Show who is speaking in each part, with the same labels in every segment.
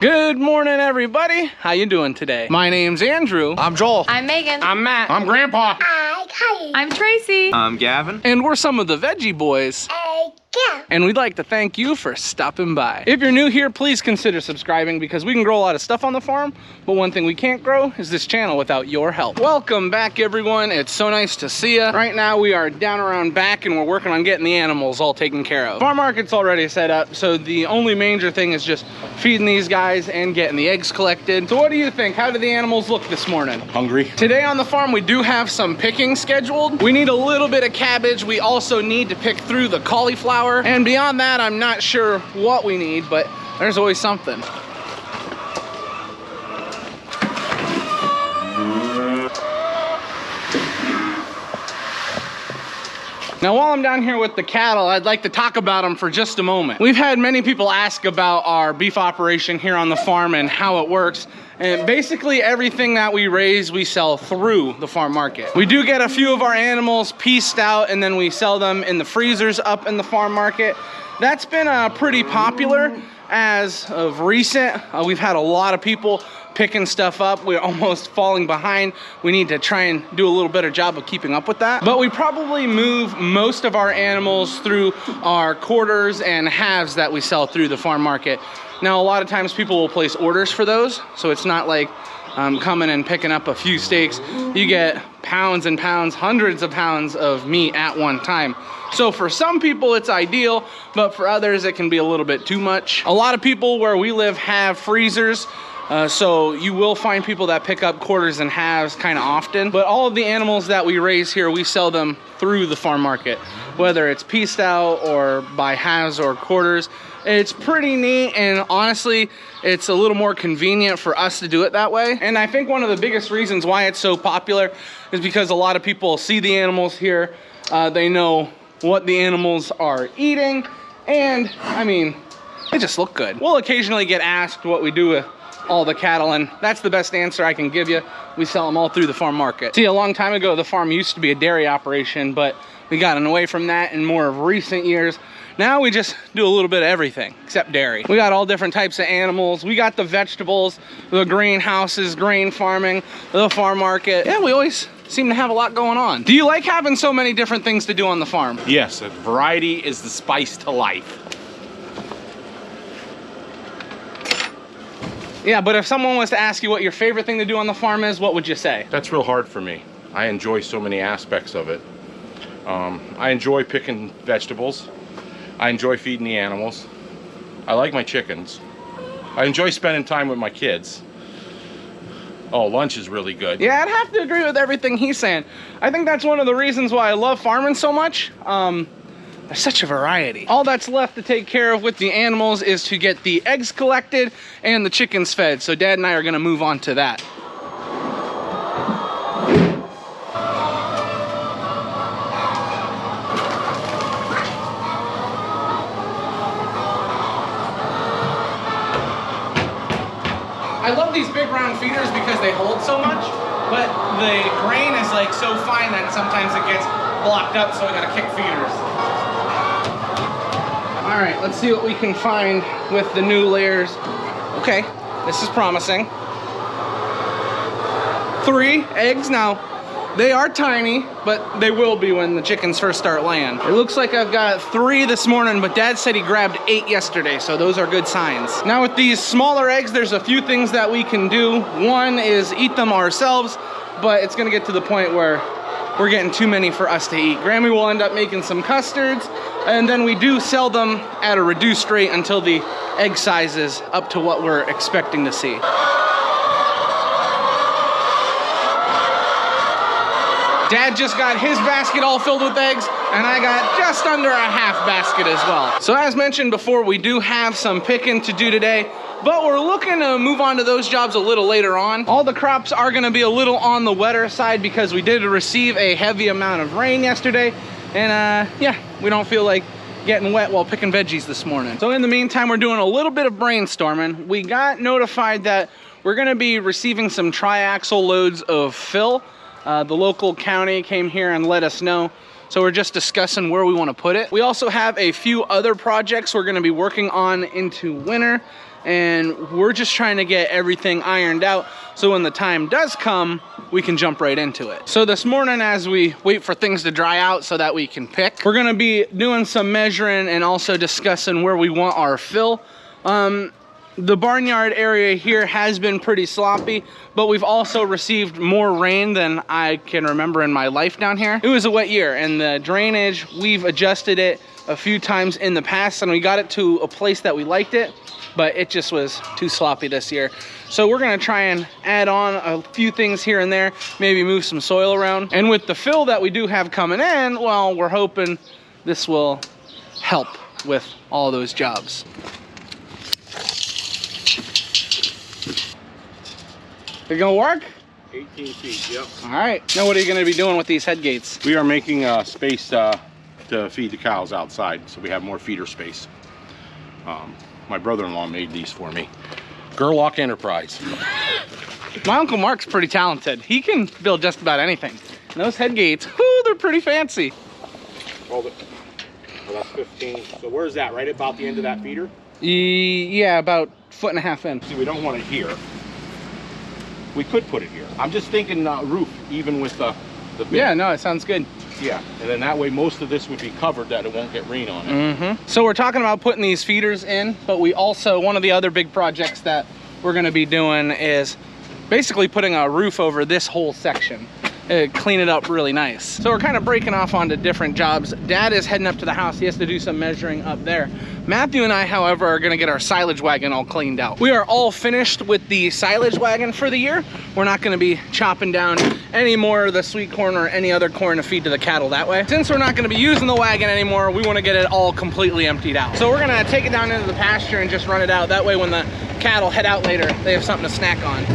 Speaker 1: Good morning, everybody. How you doing today? My name's Andrew.
Speaker 2: I'm Joel.
Speaker 3: I'm Megan.
Speaker 2: I'm Matt.
Speaker 4: I'm Grandpa.
Speaker 3: I'm Tracy.
Speaker 4: I'm Gavin.
Speaker 1: And we're some of the Veggie boys. And we'd like to thank you for stopping by. If you're new here, please consider subscribing because we can grow a lot of stuff on the farm, but one thing we can't grow is this channel without your help. Welcome back, everyone. It's so nice to see you. Right now, we are down around back and we're working on getting the animals all taken care of. Farm market's already set up, so the only major thing is just feeding these guys and getting the eggs collected. So what do you think? How do the animals look this morning?
Speaker 2: Hungry.
Speaker 1: Today on the farm, we do have some picking scheduled. We need a little bit of cabbage. We also need to pick through the cauliflower. And beyond that, I'm not sure what we need, but there's always something. Now, while I'm down here with the cattle, I'd like to talk about them for just a moment. We've had many people ask about our beef operation here on the farm and how it works. And basically everything that we raise, we sell through the farm market. We do get a few of our animals pieced out and then we sell them in the freezers up in the farm market. That's been pretty popular as of recent. We've had a lot of people picking stuff up. We're almost falling behind. We need to try and do a little better job of keeping up with that. But we probably move most of our animals through our quarters and halves that we sell through the farm market. Now, a lot of times people will place orders for those, so it's not like coming and picking up a few steaks. You get pounds and pounds, hundreds of pounds of meat at one time. So for some people it's ideal, but for others it can be a little bit too much. A lot of people where we live have freezers, so you will find people that pick up quarters and halves kind of often. But all of the animals that we raise here, we sell them through the farm market, whether it's pieced out or by halves or quarters. It's pretty neat, and honestly, it's a little more convenient for us to do it that way. And I think one of the biggest reasons why it's so popular is because a lot of people see the animals here. They know what the animals are eating, and I mean, they just look good. We'll occasionally get asked what we do with all the cattle, and that's the best answer I can give you. We sell them all through the farm market. See, a long time ago, the farm used to be a dairy operation, but we gotten away from that in more of recent years. Now we just do a little bit of everything except dairy. We got all different types of animals. We got the vegetables, the greenhouses, grain farming, the farm market. Yeah, we always seem to have a lot going on. Do you like having so many different things to do on the farm?
Speaker 2: Yes, variety is the spice to life.
Speaker 1: Yeah, but if someone was to ask you what your favorite thing to do on the farm is, what would you say?
Speaker 2: That's real hard for me. I enjoy so many aspects of it. I enjoy picking vegetables. I enjoy feeding the animals. I like my chickens. I enjoy spending time with my kids. Oh, lunch is really good.
Speaker 1: Yeah, I'd have to agree with everything he's saying. I think that's one of the reasons why I love farming so much. There's such a variety. All that's left to take care of with the animals is to get the eggs collected and the chickens fed. So Dad and I are gonna move on to that. I love these big round feeders because they hold so much, but the grain is like so fine that sometimes it gets blocked up, so I gotta kick feeders. All right, let's see what we can find with the new layers. Okay, this is promising. 3 eggs. Now, they are tiny, but they will be when the chickens first start laying. It looks like I've got 3 this morning, but Dad said he grabbed 8 yesterday, so those are good signs. Now with these smaller eggs, there's a few things that we can do. One is eat them ourselves, but it's gonna get to the point where we're getting too many for us to eat. Grammy will end up making some custards, and then we do sell them at a reduced rate until the egg size is up to what we're expecting to see. Dad just got his basket all filled with eggs, and I got just under a half basket as well. So as mentioned before, we do have some picking to do today, but we're looking to move on to those jobs a little later on. All the crops are gonna be a little on the wetter side because we did receive a heavy amount of rain yesterday, and yeah, we don't feel like getting wet while picking veggies this morning. So in the meantime, we're doing a little bit of brainstorming. We got notified that we're gonna be receiving some triaxle loads of fill. The local county came here and let us know. So we're just discussing where we want to put it. We also have a few other projects we're going to be working on into winter. and we're just trying to get everything ironed out so when the time does come, we can jump right into it. So this morning, as we wait for things to dry out so that we can pick, we're gonna be doing some measuring and also discussing where we want our fill. The barnyard area here has been pretty sloppy, but we've also received more rain than I can remember in my life down here. It was a wet year, and the drainage, we've adjusted it a few times in the past, and we got it to a place that we liked it, but it just was too sloppy this year. So we're gonna try and add on a few things here and there, maybe move some soil around. And with the fill that we do have coming in, well, we're hoping this will help with all those jobs. It gonna work?
Speaker 2: 18 feet, yep.
Speaker 1: All right. Now what are you gonna be doing with these head gates?
Speaker 2: We are making space to feed the cows outside, so we have more feeder space. My brother-in-law made these for me. Gerlach Enterprise.
Speaker 1: My Uncle Mark's pretty talented. He can build just about anything. And those head gates, whoo, they're pretty fancy.
Speaker 2: Well, that's 15. So where's that? Right about the end of that feeder?
Speaker 1: Yeah, about 1.5 feet in.
Speaker 2: See, we don't want it here. We could put it here. I'm just thinking roof, even with the bin.
Speaker 1: Yeah, no, it sounds good.
Speaker 2: Yeah, and then that way most of this would be covered that it won't get rain on it.
Speaker 1: So we're talking about putting these feeders in, but we also, one of the other big projects that we're gonna be doing is basically putting a roof over this whole section. Clean it up really nice. So we're kind of breaking off onto different jobs. Dad is heading up to the house. He has to do some measuring up there. Matthew and I, however, are gonna get our silage wagon all cleaned out. We are all finished with the silage wagon for the year. We're not gonna be chopping down any more of the sweet corn or any other corn to feed to the cattle that way. Since we're not gonna be using the wagon anymore, we wanna get it all completely emptied out. So we're gonna take it down into the pasture and just run it out. That way when the cattle head out later, they have something to snack on.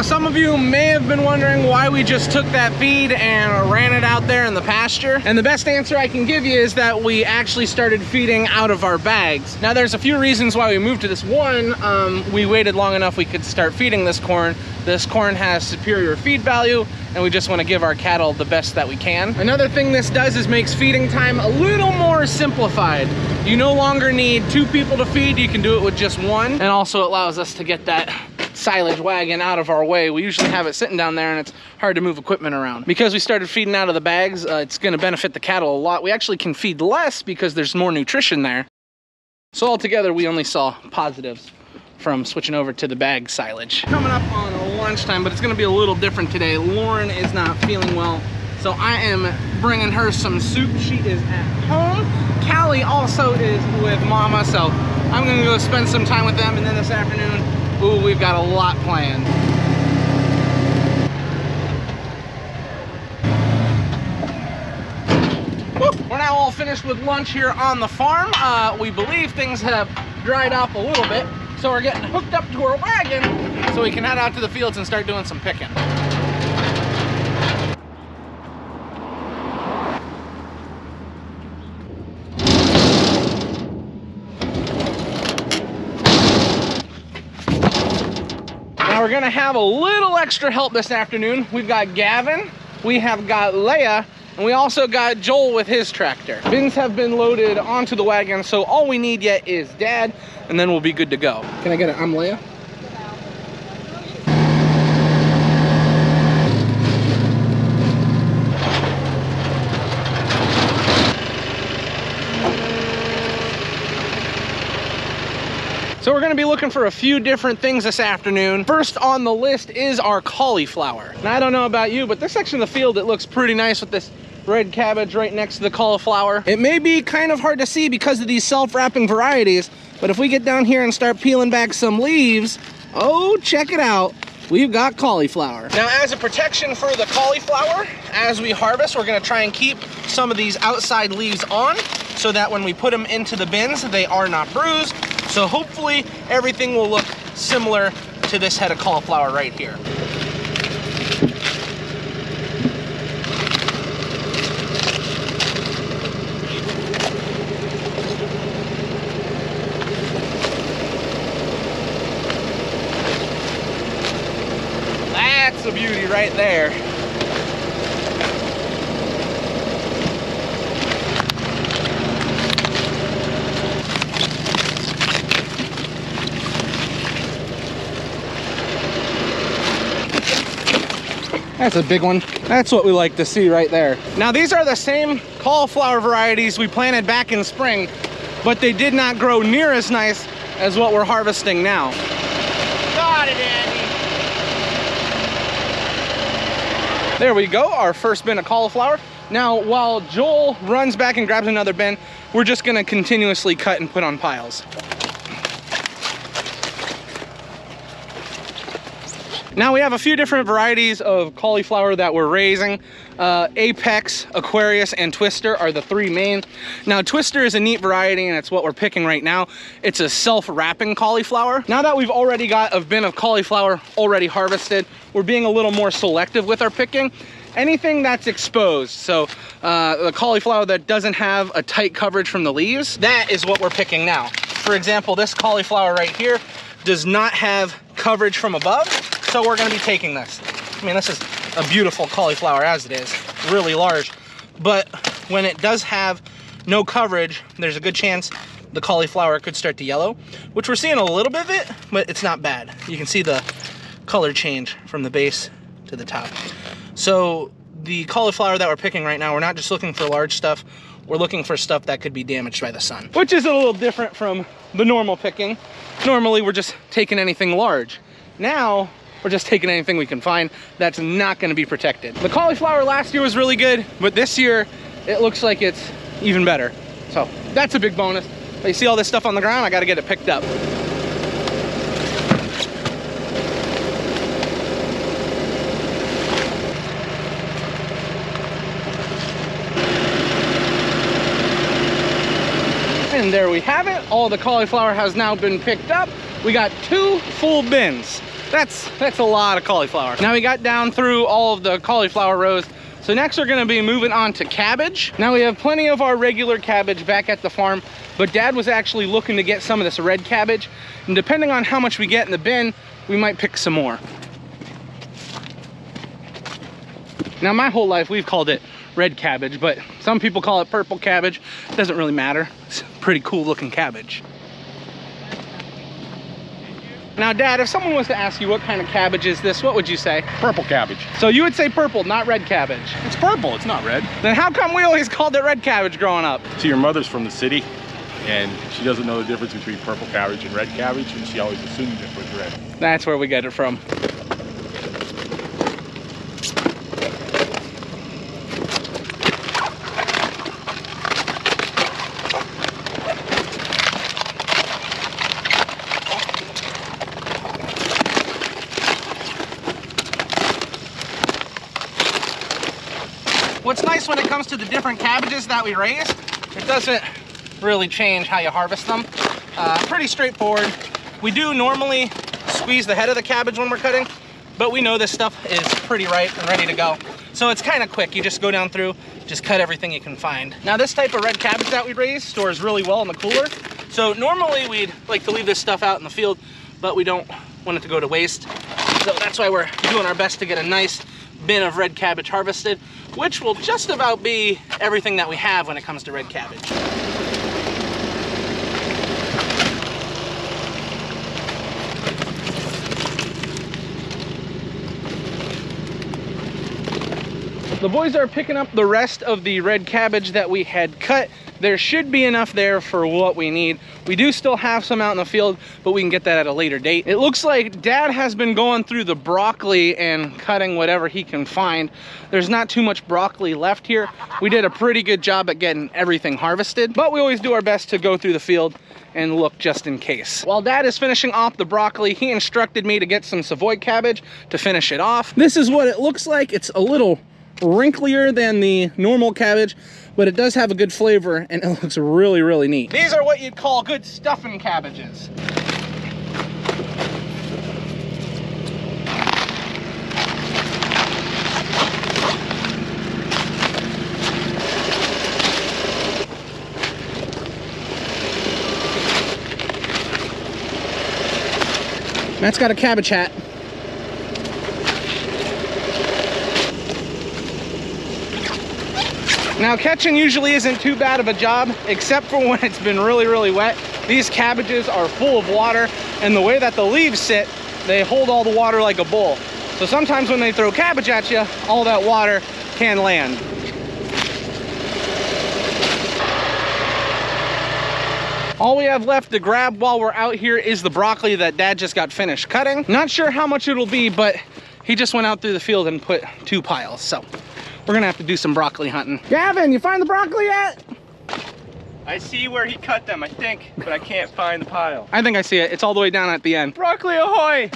Speaker 1: Some of you may have been wondering why we just took that feed and ran it out there in the pasture. And the best answer I can give you is that we actually started feeding out of our bags. Now there's a few reasons why we moved to this. One, we waited long enough we could start feeding this corn. This corn has superior feed value, and we just want to give our cattle the best that we can. Another thing this does is makes feeding time a little more simplified. You no longer need 2 people to feed, you can do it with just 1. And also allows us to get that silage wagon out of our way. We usually have it sitting down there and it's hard to move equipment around. Because we started feeding out of the bags, it's gonna benefit the cattle a lot. We actually can feed less because there's more nutrition there. So altogether, we only saw positives from switching over to the bag silage. Coming up on lunchtime, but it's gonna be a little different today. Lauren is not feeling well, so I am bringing her some soup. She is at home. Callie also is with Mama, so I'm gonna go spend some time with them, and then this afternoon, ooh, we've got a lot planned. We're now all finished with lunch here on the farm. We believe things have dried up a little bit, so we're getting hooked up to our wagon so we can head out to the fields and start doing some picking. Now we're gonna have a little extra help this afternoon. We've got Gavin, we have got Leia, and we also got Joel with his tractor. Bins have been loaded onto the wagon, so all we need yet is Dad, and then we'll be good to go. Can I get it? I'm Leia. looking for a few different things this afternoon. First on the list is our cauliflower. Now, I don't know about you, but this section of the field, it looks pretty nice with this red cabbage right next to the cauliflower. It may be kind of hard to see because of these self-wrapping varieties, but if we get down here and start peeling back some leaves, oh, check it out. We've got cauliflower. Now, as a protection for the cauliflower, as we harvest, we're gonna try and keep some of these outside leaves on so that when we put them into the bins, they are not bruised. So hopefully everything will look similar to this head of cauliflower right here. That's a beauty right there. That's a big one. That's what we like to see right there. Now, these are the same cauliflower varieties we planted back in spring, but they did not grow near as nice as what we're harvesting now. Got it, Andy. There we go, our first bin of cauliflower. Now, while Joel runs back and grabs another bin, we're just gonna continuously cut and put on piles. Now, we have a few different varieties of cauliflower that we're raising. Apex, Aquarius, and Twister are the three main. Now, Twister is a neat variety, and it's what we're picking right now. It's a self-wrapping cauliflower. Now that we've already got a bin of cauliflower already harvested, we're being a little more selective with our picking. Anything that's exposed, so the cauliflower that doesn't have a tight coverage from the leaves, that is what we're picking now. For example, this cauliflower right here does not have coverage from above, so we're gonna be taking this. I mean, this is a beautiful cauliflower as it is, really large. But when it does have no coverage, there's a good chance the cauliflower could start to yellow, which we're seeing a little bit of it, but it's not bad. You can see the color change from the base to the top. So the cauliflower that we're picking right now, we're not just looking for large stuff, we're looking for stuff that could be damaged by the sun, which is a little different from the normal picking. Normally, we're just taking anything large. Now, we're just taking anything we can find that's not gonna be protected. The cauliflower last year was really good, but this year, it looks like it's even better. So that's a big bonus. But you see all this stuff on the ground, I gotta get it picked up. And there we have it. All the cauliflower has now been picked up. We got 2 full bins. That's a lot of cauliflower. Now we got down through all of the cauliflower rows. So next we're gonna be moving on to cabbage. Now we have plenty of our regular cabbage back at the farm, but Dad was actually looking to get some of this red cabbage. And depending on how much we get in the bin, we might pick some more. Now, my whole life we've called it red cabbage, but some people call it purple cabbage. It doesn't really matter. It's a pretty cool looking cabbage. Now, Dad, if someone was to ask you what kind of cabbage is this, what would you say?
Speaker 2: Purple cabbage.
Speaker 1: So you would say purple, not red cabbage.
Speaker 2: It's purple, it's not red.
Speaker 1: Then how come we always called it red cabbage growing up?
Speaker 2: See, your mother's from the city, and she doesn't know the difference between purple cabbage and red cabbage, and she always assumed it was red.
Speaker 1: That's where we get it from. What's nice when it comes to the different cabbages that we raise, it doesn't really change how you harvest them. Pretty straightforward. We do normally squeeze the head of the cabbage when we're cutting, but we know this stuff is pretty ripe and ready to go. So it's kind of quick. You just go down through, just cut everything you can find. Now, this type of red cabbage that we raise stores really well in the cooler. So normally we'd like to leave this stuff out in the field, but we don't want it to go to waste. So that's why we're doing our best to get a nice bin of red cabbage harvested, which will just about be everything that we have when it comes to red cabbage. The boys are picking up the rest of the red cabbage that we had cut. There should be enough there for what we need. We do still have some out in the field, but we can get that at a later date. It looks like Dad has been going through the broccoli and cutting whatever he can find. There's not too much broccoli left here. We did a pretty good job at getting everything harvested, but we always do our best to go through the field and look just in case. While Dad is finishing off the broccoli, he instructed me to get some Savoy cabbage to finish it off. This is what it looks like. It's a little wrinklier than the normal cabbage, but it does have a good flavor and it looks really, really neat. These are what you'd call good stuffing cabbages. Matt's got a cabbage hat. Now, catching usually isn't too bad of a job, except for when it's been really, really wet. These cabbages are full of water, and the way that the leaves sit, they hold all the water like a bowl. So sometimes when they throw cabbage at you, all that water can land. All we have left to grab while we're out here is the broccoli that Dad just got finished cutting. Not sure how much it'll be, but he just went out through the field and put 2 piles, so we're gonna have to do some broccoli hunting. Gavin, you find the broccoli yet?
Speaker 4: I see where he cut them, I think, but I can't find the pile.
Speaker 1: I think I see it. It's all the way down at the end.
Speaker 4: Broccoli ahoy!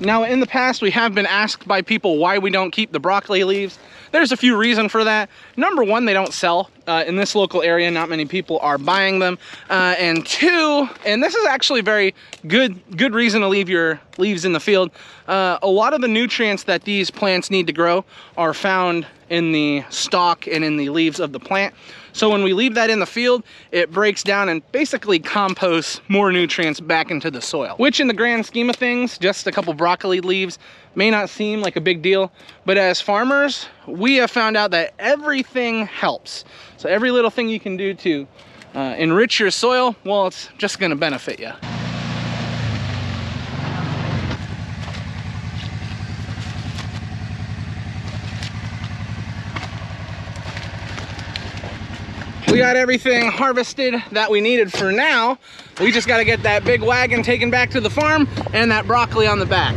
Speaker 1: Now, in the past, we have been asked by people why we don't keep the broccoli leaves. There's a few reasons for that. Number one, they don't sell. In this local area, not many people are buying them. And two, and this is actually very good reason to leave your leaves in the field. A lot of the nutrients that these plants need to grow are found in the stalk and in the leaves of the plant. So when we leave that in the field, it breaks down and basically composts more nutrients back into the soil, which in the grand scheme of things, just a couple broccoli leaves may not seem like a big deal, but as farmers, we have found out that everything helps. So every little thing you can do to enrich your soil, well, it's just gonna benefit you. We got everything harvested that we needed for now. We just gotta get that big wagon taken back to the farm and that broccoli on the back.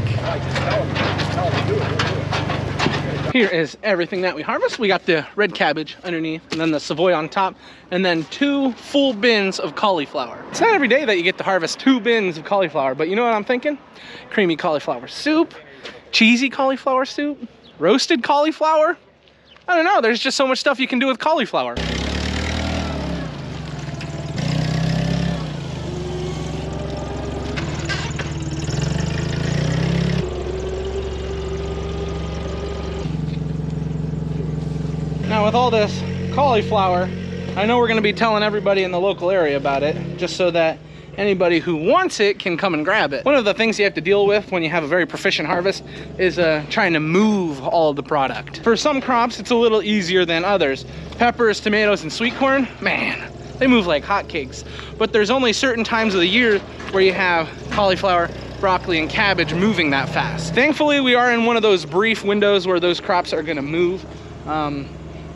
Speaker 1: Here is everything that we harvest. We got the red cabbage underneath and then the Savoy on top and then 2 full bins of cauliflower. It's not every day that you get to harvest 2 bins of cauliflower, but you know what I'm thinking? Creamy cauliflower soup, cheesy cauliflower soup, roasted cauliflower. I don't know, there's just so much stuff you can do with cauliflower. Now with all this cauliflower, I know we're gonna be telling everybody in the local area about it, just so that anybody who wants it can come and grab it. One of the things you have to deal with when you have a very proficient harvest is trying to move all of the product. For some crops, it's a little easier than others. Peppers, tomatoes, and sweet corn, man, they move like hotcakes. But there's only certain times of the year where you have cauliflower, broccoli, and cabbage moving that fast. Thankfully, we are in one of those brief windows where those crops are gonna move.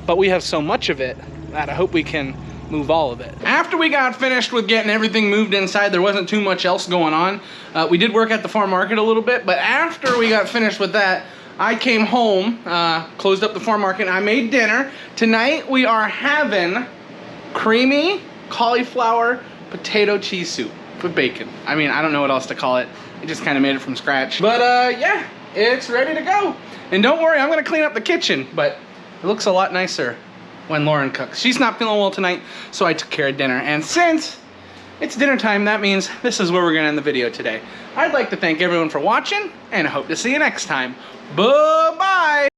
Speaker 1: But we have so much of it that I hope we can move all of it. After we got finished with getting everything moved inside, there wasn't too much else going on. We did work at the farm market a little bit, but after we got finished with that, I came home, closed up the farm market, and I made dinner. Tonight we are having creamy cauliflower potato cheese soup with bacon. I mean, I don't know what else to call it. I just kind of made it from scratch. But yeah, it's ready to go. And don't worry, I'm gonna clean up the kitchen, but it looks a lot nicer when Lauren cooks. She's not feeling well tonight, so I took care of dinner. And since it's dinner time, that means this is where we're gonna end the video today. I'd like to thank everyone for watching, and I hope to see you next time. Bye-bye!